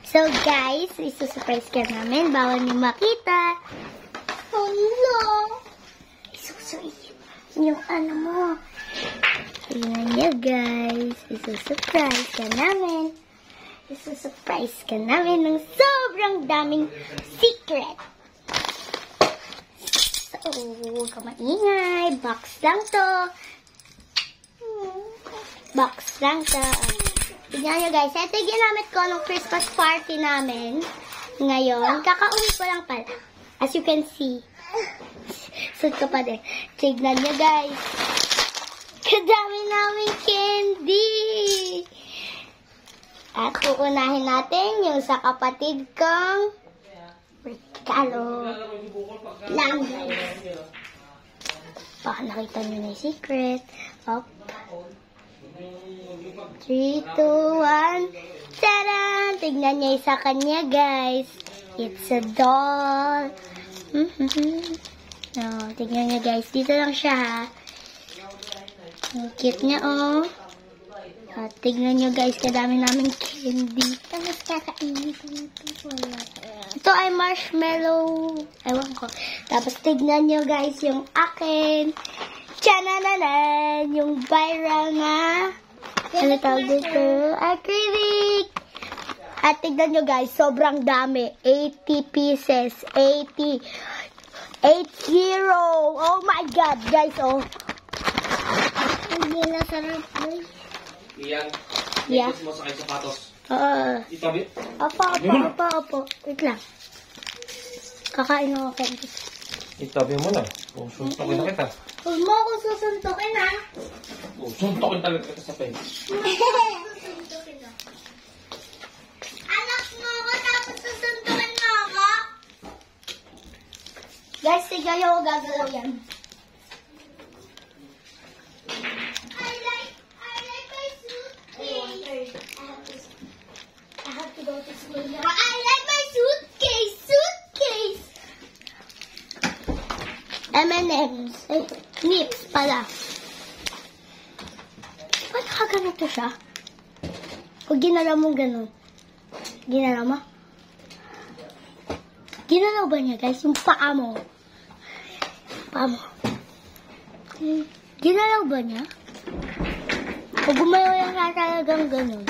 So guys, isusurprise ka namin. Bawal niyo makita. Oh no! Isusuin yung ano mo. Tingnan niyo guys. Isusurprise ka namin. Isusurprise ka namin ng sobrang daming secret. So, huwag ka maingay. Box lang to. Box lang to. Tignan nyo guys, ito yung ginamit ko nung Christmas party namin. Ngayon, kakauwi ko lang pala. As you can see. Suit ko pa din. Tignan nyo guys. Kadami namin candy. At uunahin natin yung sa kapatid kong regalo. Lang guys. Baka nakita nyo na yung secret. Up. 3, 2, 1. Taran! Tignan niya sa kanya, guys. It's a doll. No, tignan niya, guys. Dito lang siya, ha. Ang cute niya, oh. At tignan niyo, guys. Kadami namin candy. Tapos kakainin ko nito. Ito ay marshmallow. Ewan ko. Tapos tignan niyo, guys, yung akin. Tsanananan! Yung viral nga. Ano tawag dito? Acrylic! At tignan nyo guys, sobrang dami. 80 pieces. 80. 80. Oh my God, guys, oh. Hindi na sarap, guys. Iyan. Yeah. Ikot mo sa kayong sapatos. Itabi? Opo. Wait lang. Kakain ako candy. Itabi mo na. Suntokin na kita. Huwag mo ako susuntukin, ha? Suntokin talaga kita sa pen. Susuntukin na. Anak mo ako, tapos susuntukin mo ako? Guys, tignan nyo ako gagalaw yan. I like my suitcase. I have to go to school now. I like my suitcase. M&M's. Nips pala. Ba't nakaganito siya? Huwag ginalaw mo ganun. Ginalaw mo? Ginalaw ba niya, guys? Yung paa mo. Paa mo. Ginalaw ba niya? O gumayo lang na talagang ganun.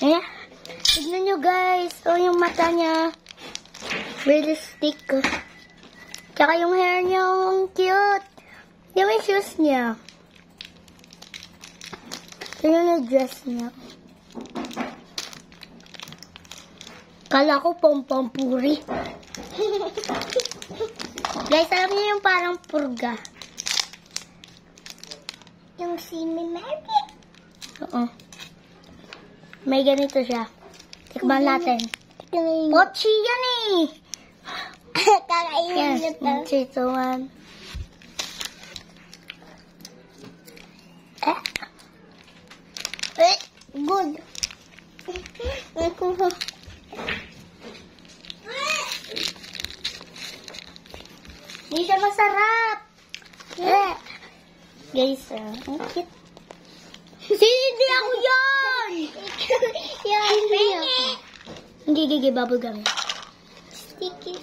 Eh, tignan nyo, guys. O, yung mata niya. Realistic. Tsaka yung hair niya, ang cute. Yung may shoes niya. Ito yung dress niya. Kala ko pom-pom-puri. Guys, alam niyo yung parang purga. Yung simi-meri. Oo. May ganito siya. Tikman natin. Pochi yan eh. Kakainin na to. 3, 2, 1. Good. Hindi siya masarap. Guys, ang cute. Hindi ako yan! Hindi, bubble gum. Sticky.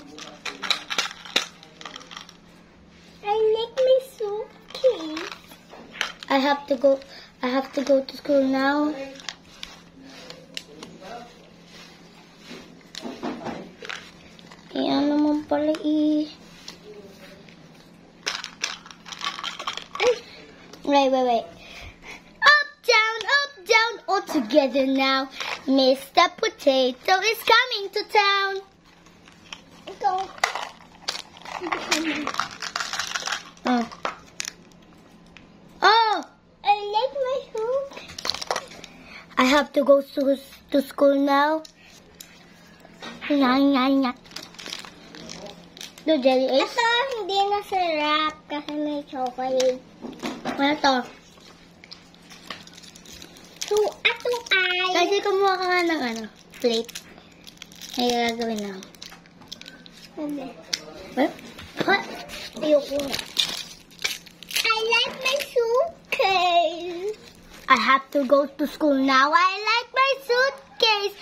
I like my suitcase. I have to go to school now. Ano naman pala Wait. Up, down, all together now. Mr. Potato is coming to town. Go. Oh, I like my hook. I have to go to school now. No, jelly is? Ito, hindi nasarap kasi may chocolate. Ano to? Tuay. Kasi kumuha ka nga ng plate. Ay, gagawin lang. What? Ayoko na. I like my suitcase. I have to go to school now. I like my suitcase.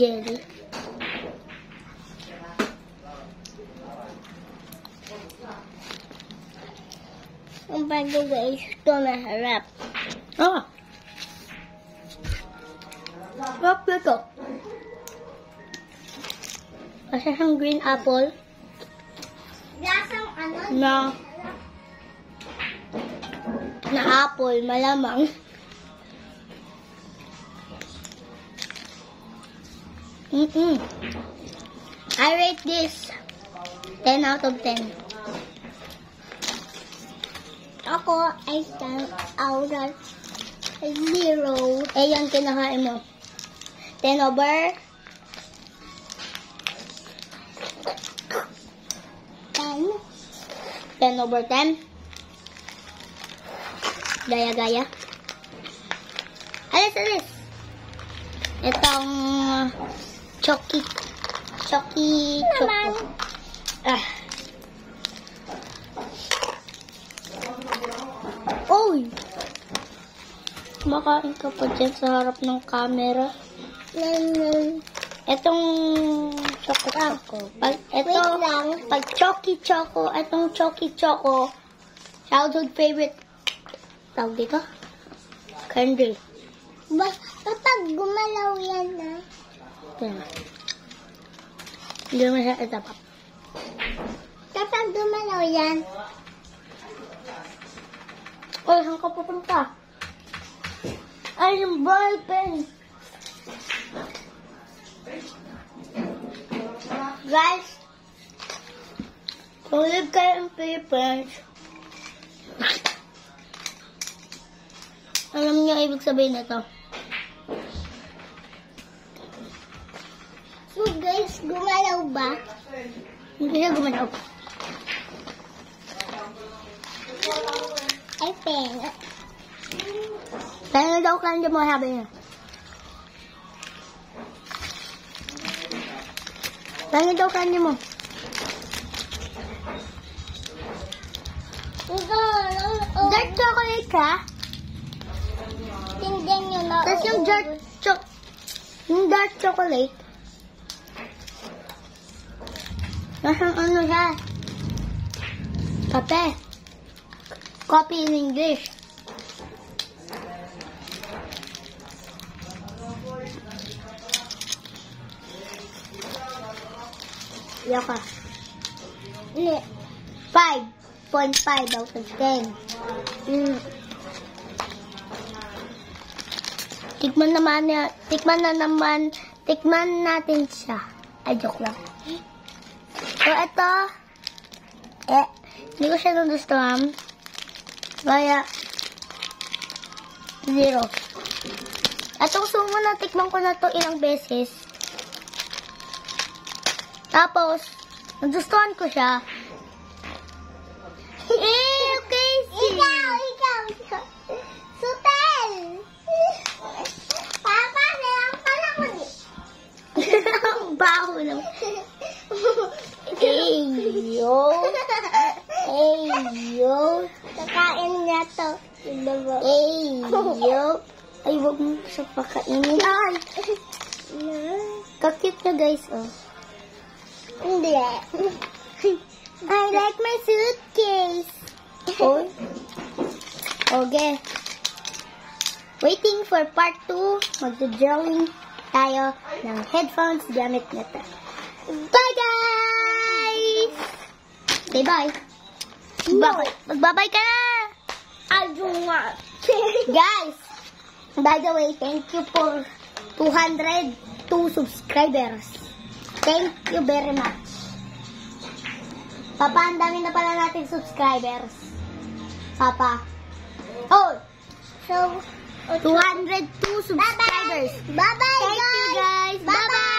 jelly. Ang bago guys, ito na harap. Ah! Sarap ito. Kasi siyang green apple. Lasang ano? Na apple, malamang. I rate this 10 out of 10. Ako ay 10 out of 0. Eh, yan kinakain mo. 10 over 10. 10 over 10. Gaya-gaya. Alis. Itong Choco. Ah. Oy! Makain ka pa dyan sa harap ng camera. Itong Choco. Pag Choco, itong Choco, childhood favorite. Tawag dito? Candy. Kapag gumalaw yan na. Hindi mo siya itapap. Kapag gumalaw yan. Oy, saan ka pupunta? Ay, yung ball pen. Guys, kung live kayo ng Philippines, alam niyo ibig sabihin na to. So guys, gumalaw ba? Hindi siya gumalaw. Ay, pena. Kaya daw kandy mo, sabi niya. Kaya daw kandy mo. Dark chocolate ka? Tingnan nyo na. Tapos yung dark chocolate. Nasang ano siya? Kape. Coffee in English. Yaka. 5.5 out of 10. Tikman natin siya. Ay, joke lang. So, ito, hindi ko siya nagustuhan. Kaya, 0. Atong sumo na, tikman ko na to ilang beses. Tapos, nagustuhan ko siya. Okay, Ikaw. Sutel! Papa, nalang pala ko di. Ang baho naman. Eyo. Kakain niya to. Eyo. Ay, wag mo siya pakainin. Ay! Kakit niya, guys, oh. Hindi. I like my suitcase. Oh. Okay. Waiting for part 2. Magda-drawing tayo ng headphones gamit nito. Bye, guys! Okay, bye. Magbabay ka na! I don't want. Guys, by the way, thank you for 202 subscribers. Thank you very much. Papa, ang dami na pala nating subscribers. Papa. Oh! So, 202 subscribers. Bye-bye, guys! Thank you, guys! Bye-bye!